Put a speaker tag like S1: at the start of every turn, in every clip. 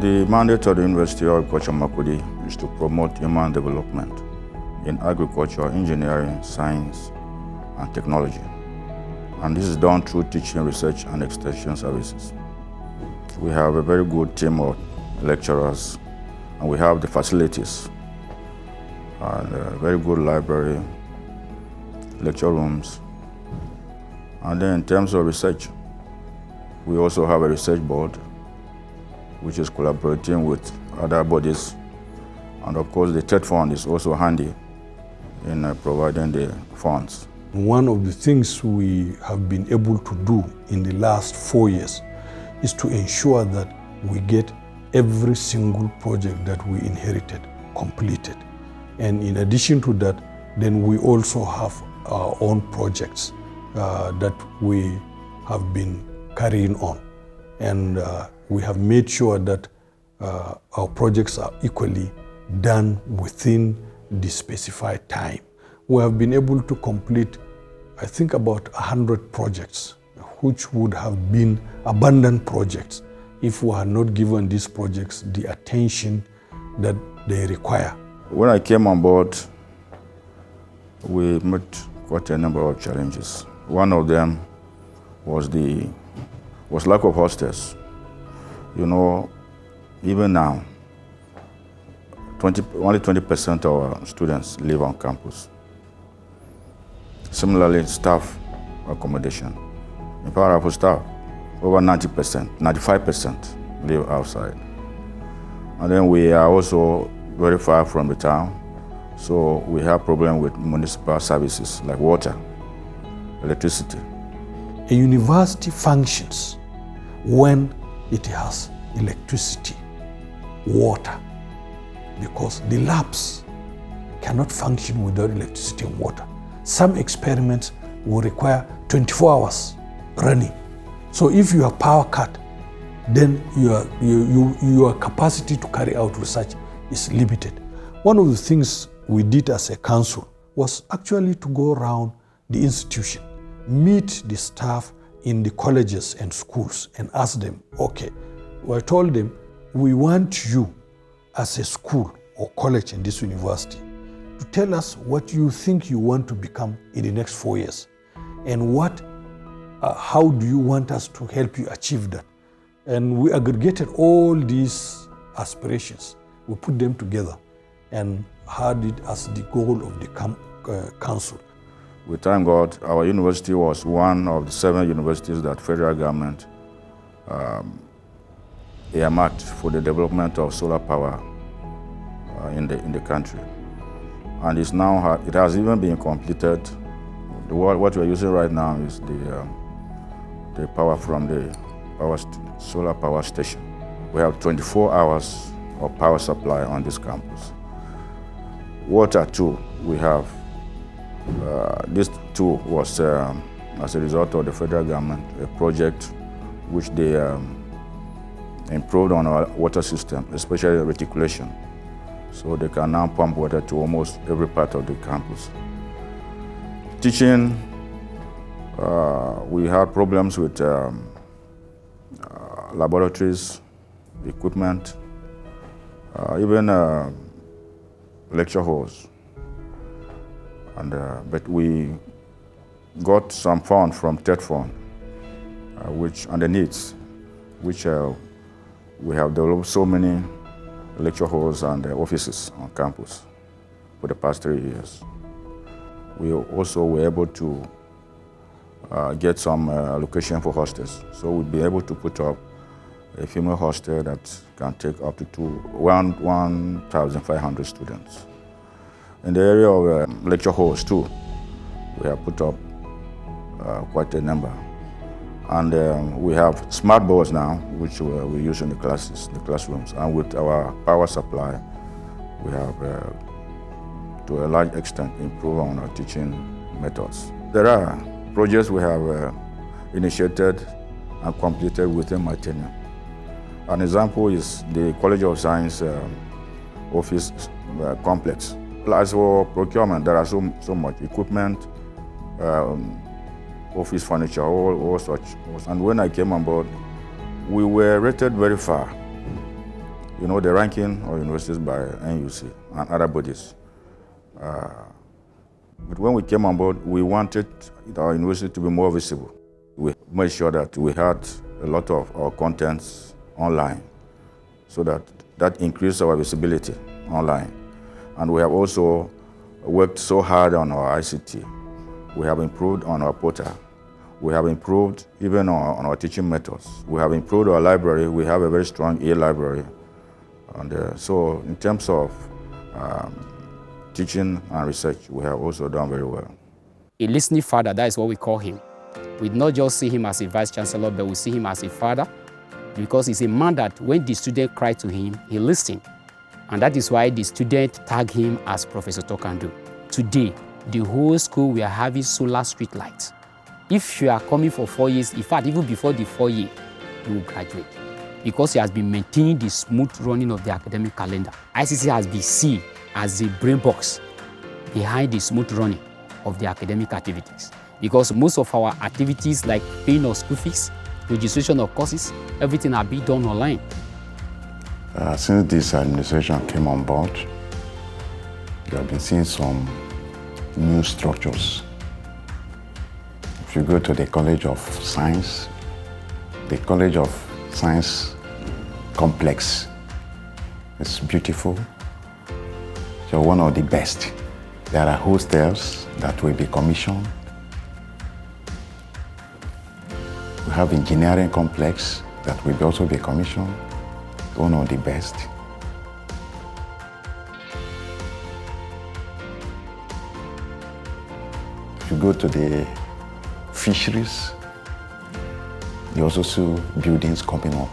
S1: The mandate of the University of Agriculture Makurdi is to promote human development in agriculture, engineering, science, and technology. And this is done through teaching, research, and extension services. We have a very good team of lecturers, and we have the facilities, and a very good library, lecture rooms. And then in terms of research, we also have a research board, which is collaborating with other bodies. And of course, the TED Fund is also handy in providing the funds.
S2: One of the things we have been able to do in the last 4 years is to ensure that we get every single project that we inherited completed. And in addition to that, then we also have our own projects that we have been carrying on. And we have made sure that our projects are equally done within the specified time. We have been able to complete, I think, about 100 projects, which would have been abandoned projects if we had not given these projects the attention that they require.
S1: When I came on board, we met quite a number of challenges. One of them was lack of hostels. You know, even now, only 20% of our students live on campus. Similarly, staff accommodation. In fact, our staff, over 90%, 95% live outside. And then we are also very far from the town, so we have problems with municipal services like water, electricity.
S2: A university functions when it has electricity, water, because the labs cannot function without electricity and water. Some experiments will require 24 hours running. So if you have power cut, then your capacity to carry out research is limited. One of the things we did as a council was actually to go around the institution, meet the staff in the colleges and schools and ask them, okay, I told them, we want you as a school or college in this university to tell us what you think you want to become in the next 4 years, and how do you want us to help you achieve that. And we aggregated all these aspirations, we put them together and had it as the goal of the council.
S1: We thank God our university was one of the 7 universities that federal government earmarked for the development of solar power in the country. And it has even been completed. What we're using right now is the power from the solar power station. We have 24 hours of power supply on this campus. Water too, we have. This too was, as a result of the federal government, a project which they improved on our water system, especially reticulation. So they can now pump water to almost every part of the campus. Teaching, we had problems with laboratories, equipment, even lecture halls. But we got some fund from TED Fund, and the needs, which we have developed so many lecture halls and offices on campus for the past 3 years. We also were able to get some allocation for hostels. So we'll be able to put up a female hostel that can take up to 1,500 students. In the area of lecture halls too, we have put up quite a number. And we have smart boards now, which we use in the classrooms. And with our power supply, we have, to a large extent, improved on our teaching methods. There are projects we have initiated and completed within my tenure. An example is the College of Science office complex. As for procurement, there are so much equipment, office furniture, all such. And when I came on board, we were rated very far you know, the ranking of universities by NUC and other bodies. But when we came on board, we wanted our university to be more visible. We made sure that we had a lot of our contents online, so that increased our visibility online. And we have also worked so hard on our ICT. We have improved on our portal. We have improved even on our teaching methods. We have improved our library. We have a very strong e-library. And so in terms of teaching and research, we have also done very well.
S3: A listening father, that is what we call him. We not just see him as a vice-chancellor, but we see him as a father, because he's a man that when the student cried to him, he listened. And that is why the student tagged him as Professor Tokandu. Today, the whole school, we are having solar street lights. If you are coming for 4 years, in fact, even before the 4 year, you will graduate. Because he has been maintaining the smooth running of the academic calendar. ICC has been seen as the brain box behind the smooth running of the academic activities. Because most of our activities like paying of school fees, registration of courses, everything are being done online.
S4: Since this administration came on board, we have been seeing some new structures. If you go to the College of Science, the College of Science complex is beautiful. So one of the best. There are hostels that will be commissioned. We have engineering complex that will also be commissioned. One of the best. If you go to the fisheries, there are also two buildings coming up.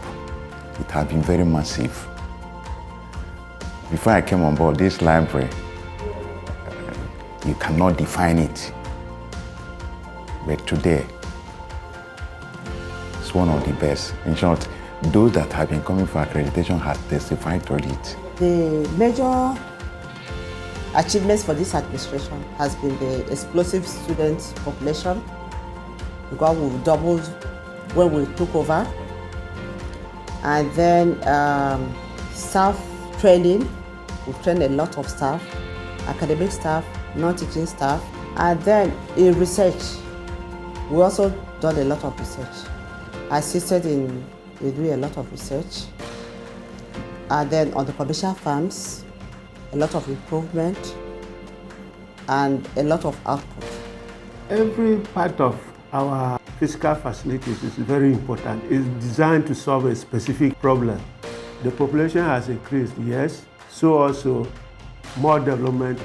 S4: It has been very massive. Before I came on board, this library, you cannot define it. But today, it's one of the best. In short, those that have been coming for accreditation have testified to it.
S5: The major achievements for this administration has been the explosive student population, because we've doubled when we took over. And then staff training, we've trained a lot of staff, academic staff, non-teaching staff. And then in research, we also done a lot of research. I assisted in doing a lot of research. And then on the commercial farms, a lot of improvement and a lot of output.
S6: Every part of our physical facilities is very important. It's designed to solve a specific problem. The population has increased, yes, so also more development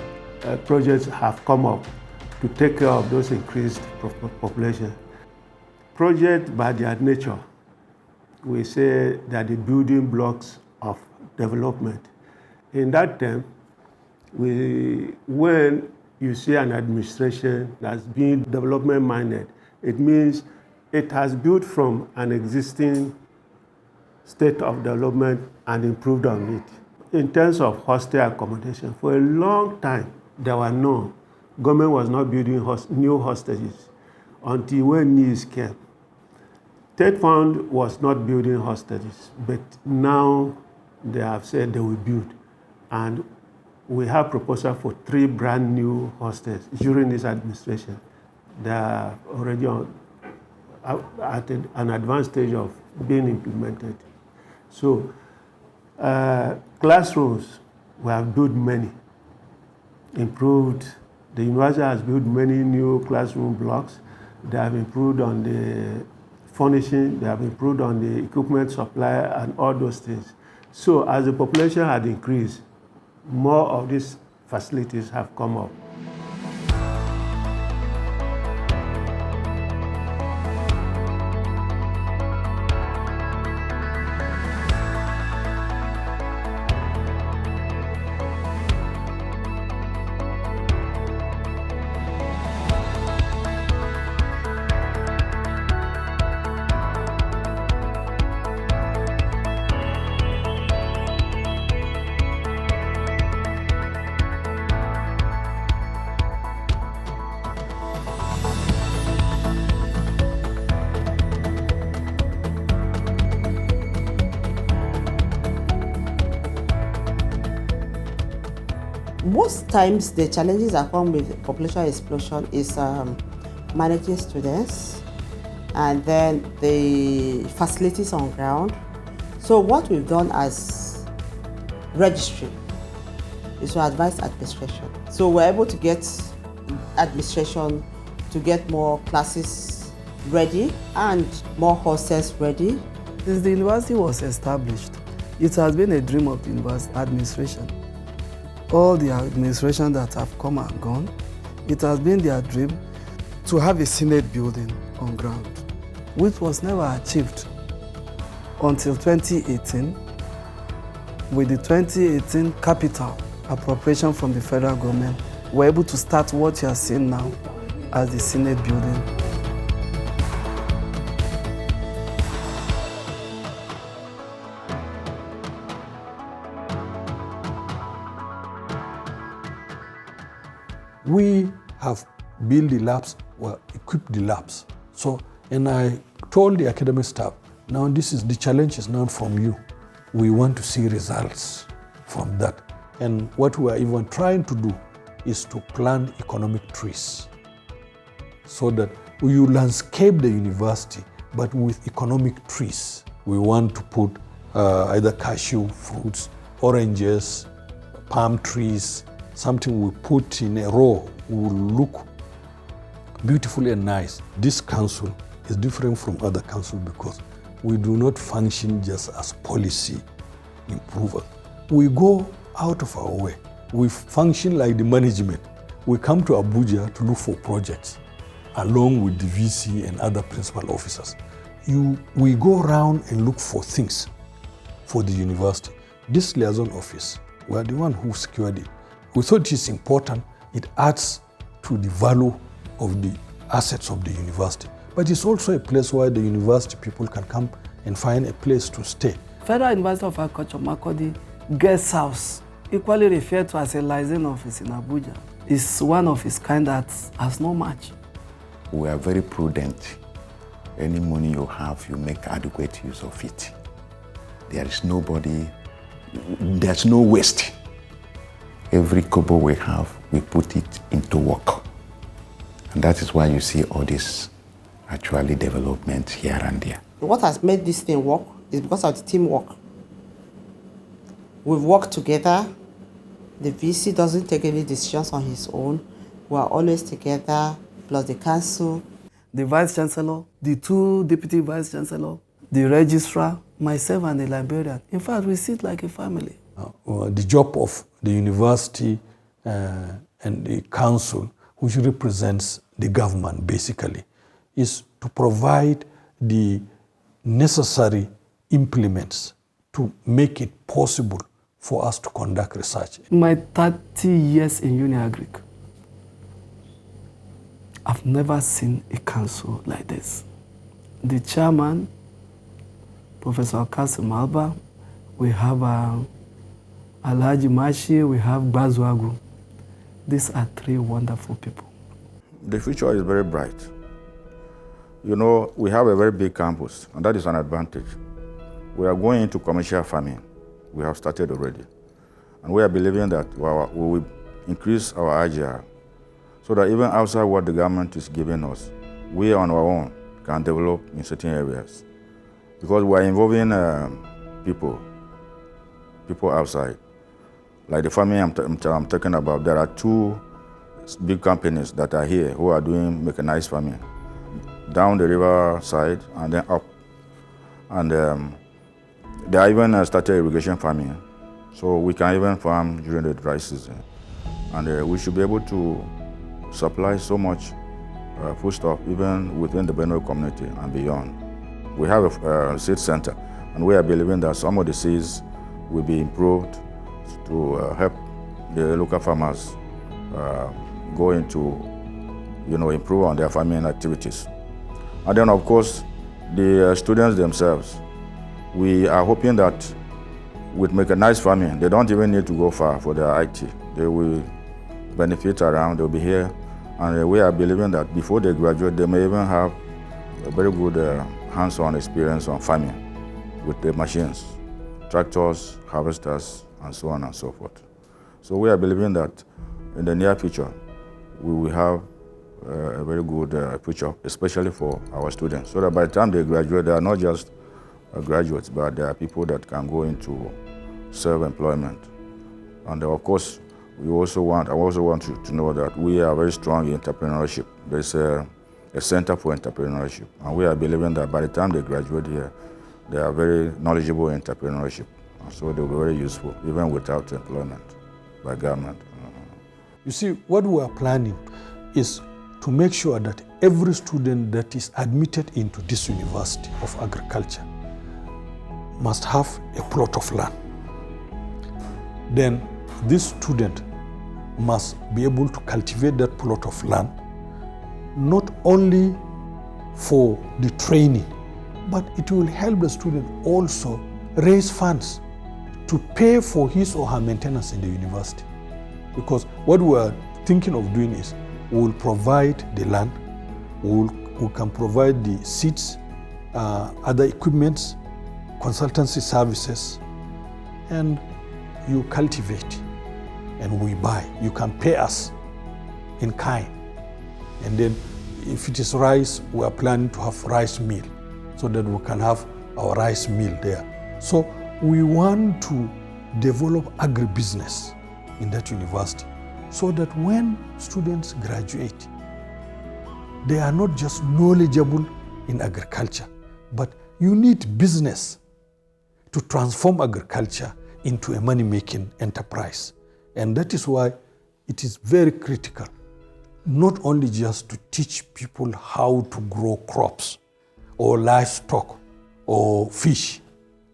S6: projects have come up to take care of those increased population. Projects by their nature, we say that the building blocks of development. In that term, when you see an administration that's being development-minded, it means it has built from an existing state of development and improved on it. In terms of hostel accommodation, for a long time, there were none. Government was not building new hostages until when needs came. State Fund was not building hostages, but now they have said they will build. And we have proposal for 3 brand new hostels during this administration. They are already at an advanced stage of being implemented. So classrooms, we have built many, improved. The university has built many new classroom blocks. They have improved on the furnishing, they have improved on the equipment supply and all those things. So as the population had increased, more of these facilities have come up.
S5: Most times the challenges that come with population explosion is managing students and then the facilities on ground. So what we've done as registry is to advise administration. So we're able to get administration to get more classes ready and more hostels ready.
S7: Since the university was established, it has been a dream of the university administration. All the administration that have come and gone, it has been their dream to have a Senate building on ground, which was never achieved until 2018. With the 2018 capital appropriation from the federal government, we're able to start what you are seeing now as the Senate building.
S2: We have built the labs, well, equipped the labs. So, and I told the academic staff, now the challenge is not from you. We want to see results from that. And what we are even trying to do is to plant economic trees so that you landscape the university, but with economic trees. We want to put either cashew fruits, oranges, palm trees, something we put in a row will look beautiful and nice. This council is different from other councils because we do not function just as policy improver. We go out of our way. We function like the management. We come to Abuja to look for projects along with the VC and other principal officers. We go around and look for things for the university. This liaison office, we are the one who secured it. We thought it is important. It adds to the value of the assets of the university. But it's also a place where the university people can come and find a place to stay.
S7: Federal University of Agriculture, Makurdi Guest House, equally referred to as a liaison office in Abuja, is one of its kind that has no match.
S4: We are very prudent. Any money you have, you make adequate use of it. There's no waste. Every kobo we have, we put it into work. And that is why you see all this actually development here and there.
S5: What has made this thing work is because of the teamwork. We've worked together. The VC doesn't take any decisions on his own. We are always together, plus the council.
S7: The Vice-Chancellor, the two Deputy Vice-Chancellor, the Registrar, myself and the librarian. In fact, we sit like a family.
S2: The job of the university and the council, which represents the government basically, is to provide the necessary implements to make it possible for us to conduct research.
S7: In my 30 years in UNI AGRIC, I've never seen a council like this. The chairman, Professor Alkasum Abba, we have Alhaji Mashi, we have Bazwagu. These are three wonderful people.
S1: The future is very bright. You know, we have a very big campus, and that is an advantage. We are going into commercial farming. We have started already. And we are believing that we will increase our IGR so that even outside what the government is giving us, we on our own can develop in certain areas. Because we are involving people outside. Like the farming I'm talking about, there are two big companies that are here who are doing mechanized farming, down the river side and then up. And they are even started irrigation farming. So we can even farm during the dry season. And we should be able to supply so much foodstuff even within the Benue community and beyond. We have a seed center, and we are believing that some of the seeds will be improved to help the local farmers go into, improve on their farming activities. And then, of course, the students themselves, we are hoping that with mechanized farming, they don't even need to go far for their IT. They will benefit around, they'll be here. And we are believing that before they graduate, they may even have a very good hands-on experience on farming with the machines, tractors, harvesters, and so on and so forth. So we are believing that in the near future, we will have a very good future, especially for our students, so that by the time they graduate, they are not just graduates, but they are people that can go into self-employment. And of course, I also want you to know that we are very strong in entrepreneurship. There's a center for entrepreneurship, and we are believing that by the time they graduate here, they are very knowledgeable in entrepreneurship, and so they will be very useful, even without employment by government.
S2: You see, what we are planning is to make sure that every student that is admitted into this University of Agriculture must have a plot of land. Then this student must be able to cultivate that plot of land, not only for the training, but it will help the student also raise funds to pay for his or her maintenance in the university. Because what we are thinking of doing is we will provide the land, we can provide the seeds, other equipments, consultancy services, and you cultivate and we buy. You can pay us in kind. And then if it is rice, we are planning to have rice meal so that we can have our rice meal there. So we want to develop agribusiness in that university so that when students graduate, they are not just knowledgeable in agriculture, but you need business to transform agriculture into a money-making enterprise. And that is why it is very critical, not only just to teach people how to grow crops or livestock or fish,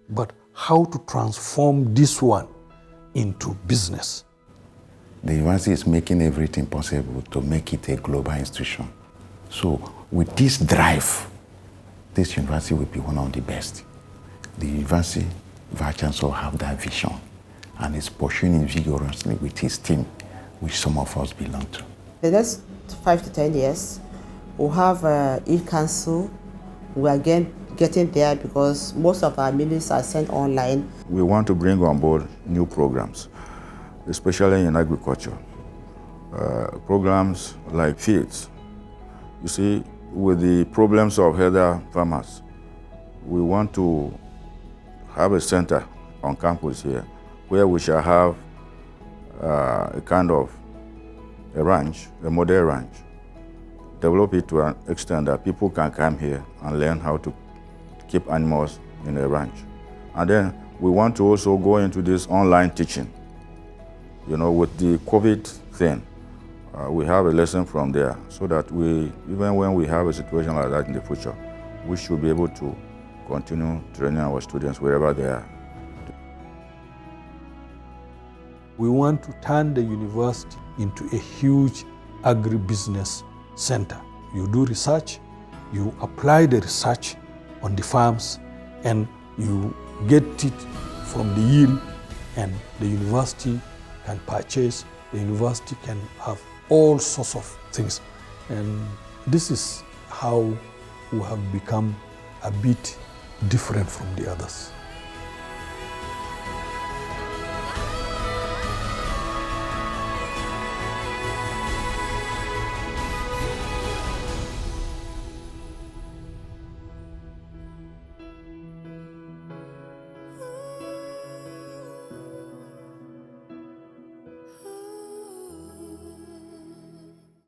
S2: but how to transform this one into business.
S4: The university is making everything possible to make it a global institution. So with this drive, this university will be one of the best. The university Vice-Chancellor have that vision and is pursuing it vigorously with his team, which some of us belong to.
S5: The next 5 to 10 years, we'll have e-council. We are getting there because most of our minutes are sent online.
S1: We want to bring on board new programs, especially in agriculture. Programs like fields. You see, with the problems of heather farmers, we want to have a center on campus here where we shall have a kind of a ranch, a model ranch, develop it to an extent that people can come here and learn how to keep animals in a ranch. And then we want to also go into this online teaching. You know, with the COVID thing, we have a lesson from there so that we, even when we have a situation like that in the future, we should be able to continue training our students wherever they are.
S2: We want to turn the university into a huge agribusiness center. You do research, you apply the research on the farms, and you get it from the yield, and the university can purchase, the university can have all sorts of things. And this is how we have become a bit different from the others.